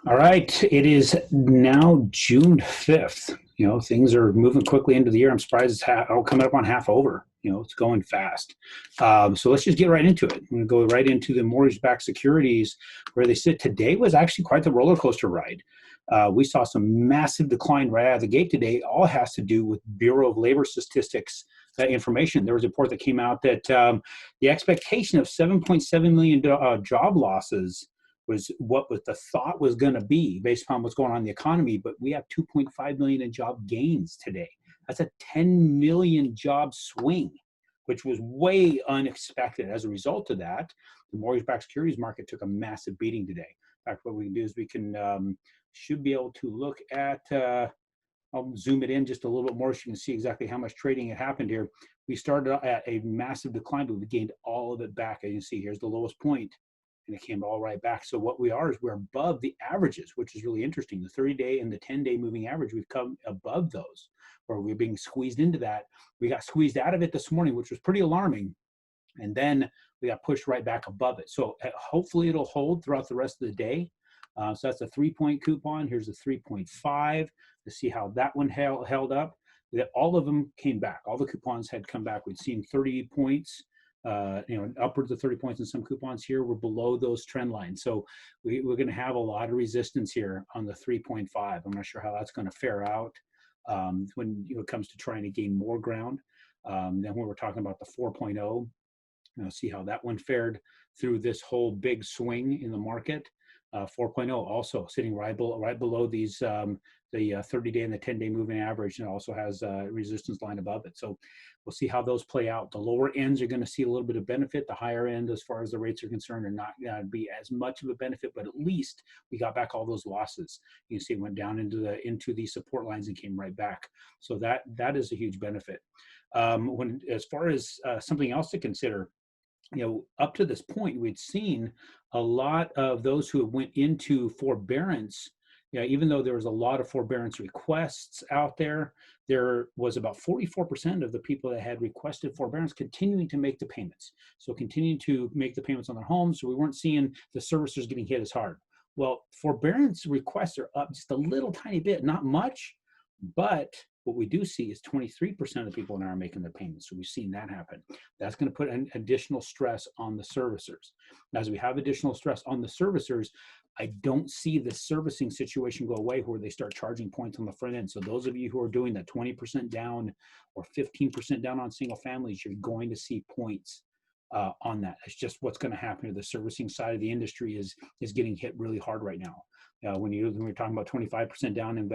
All right, it is now June 5th. Things are moving quickly into the year. I'm surprised coming up on half over. It's going fast. So let's just get right into it. I'm going to go right into the mortgage-backed securities where they sit. Today was actually quite the roller coaster ride. We saw some massive decline right out of the gate today. All has to do with Bureau of Labor Statistics information. There was a report that came out that the expectation of 7.7 million job losses was what was the thought was going to be based upon what's going on in the economy, but we have 2.5 million in job gains today. That's a 10 million job swing, which was way unexpected. As a result of that, the mortgage-backed securities market took a massive beating today. In fact, what we can do is we can should be able to look at. I'll zoom it in just a little bit more so you can see exactly how much trading had happened here. We started at a massive decline, but we gained all of it back. As you can see, here's the lowest point, and it came all right back. So what we are is we're above the averages, which is really interesting. The 30-day and the 10-day moving average, we've come above those, where we're being squeezed into that. We got squeezed out of it this morning, which was pretty alarming. And then we got pushed right back above it. So hopefully it'll hold throughout the rest of the day. So that's a 3-point coupon. Here's a 3.5 to see how that one held up. All of them came back. All the coupons had come back. We'd seen 30 points, upwards of 30 points in some coupons here. We're below those trend lines. So we're going to have a lot of resistance here on the 3.5. I'm not sure how that's going to fare out when it comes to trying to gain more ground. Then when we're talking about the 4.0, see how that one fared through this whole big swing in the market. 4.0 also sitting right below these the 30-day and the 10-day moving average, and it also has a resistance line above it. So we'll see how those play out. The lower ends are going to see a little bit of benefit. The higher end, as far as the rates are concerned, are not going to be as much of a benefit, but at least we got back all those losses. You can see it went down into the support lines and came right back. So that is a huge benefit. As far as something else to consider, up to this point, we'd seen a lot of those who went into forbearance. Even though there was a lot of forbearance requests out there, there was about 44% of the people that had requested forbearance continuing to make the payments. So continuing to make the payments on their homes. So we weren't seeing the servicers getting hit as hard. Well, forbearance requests are up just a little tiny bit, not much, but what we do see is 23% of people now are making their payments. So we've seen that happen. That's going to put an additional stress on the servicers. As we have additional stress on the servicers, I don't see the servicing situation go away where they start charging points on the front end. So those of you who are doing that 20% down or 15% down on single families, you're going to see points on that. It's just what's going to happen to the servicing side of the industry is getting hit really hard right now. When we're talking about 25% down in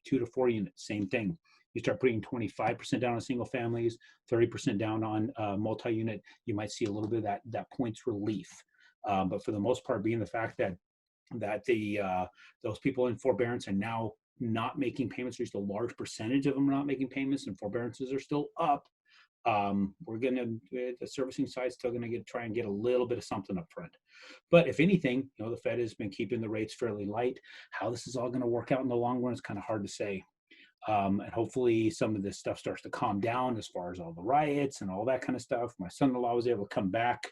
2 to 4 units, same thing. You start putting 25% down on single families, 30% down on multi-unit, you might see a little bit of that points relief. But for the most part, being the fact that those people in forbearance are now not making payments, just a large percentage of them are not making payments, and forbearances are still up. The servicing side is still going to try and get a little bit of something up front. But if anything, the Fed has been keeping the rates fairly light. How this is all going to work out in the long run is kind of hard to say. And hopefully some of this stuff starts to calm down as far as all the riots and all that kind of stuff. My son-in-law was able to come back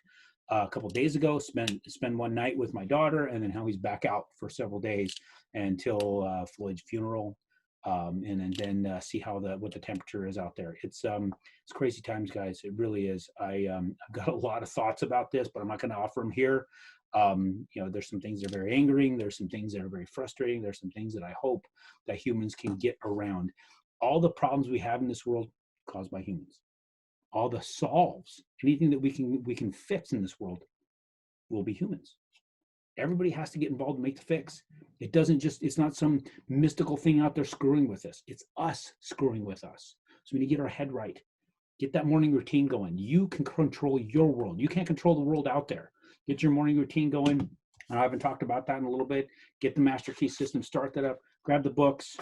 a couple of days ago, spend one night with my daughter, and then how he's back out for several days until Floyd's funeral. And then see what the temperature is out there. It's crazy times, guys. It really is. I've got a lot of thoughts about this, but I'm not going to offer them here. There's some things that are very angering. There's some things that are very frustrating. There's some things that I hope that humans can get around. All the problems we have in this world caused by humans. All the solves, anything that we can fix in this world will be humans. Everybody has to get involved and make the fix. It's not some mystical thing out there screwing with us. It's us screwing with us. So we need to get our head right. Get that morning routine going. You can control your world. You can't control the world out there. Get your morning routine going. I haven't talked about that in a little bit. Get the master key system, start that up, grab the books,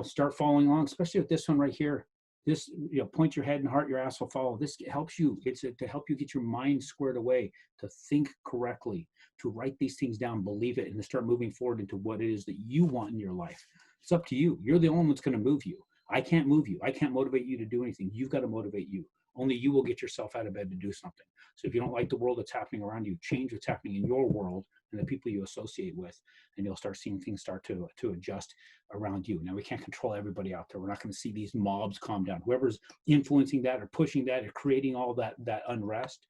start following along, especially with this one right here. This, point your head and heart, your ass will follow. This helps you. It's to help you get your mind squared away, to think correctly, to write these things down, believe it, and to start moving forward into what it is that you want in your life. It's up to you. You're the only one that's going to move you. I can't move you. I can't motivate you to do anything. You've got to motivate you. Only you will get yourself out of bed to do something. So if you don't like the world that's happening around you, change what's happening in your world and the people you associate with, and you'll start seeing things start to adjust around you. Now, we can't control everybody out there. We're not going to see these mobs calm down. Whoever's influencing that or pushing that or creating all that unrest,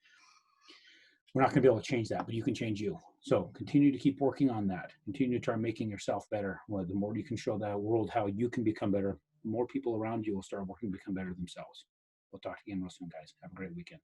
we're not going to be able to change that, but you can change you. So continue to keep working on that. Continue to try making yourself better. Well, the more you can show that world how you can become better, more people around you will start working to become better themselves. We'll talk again real soon, guys. Have a great weekend.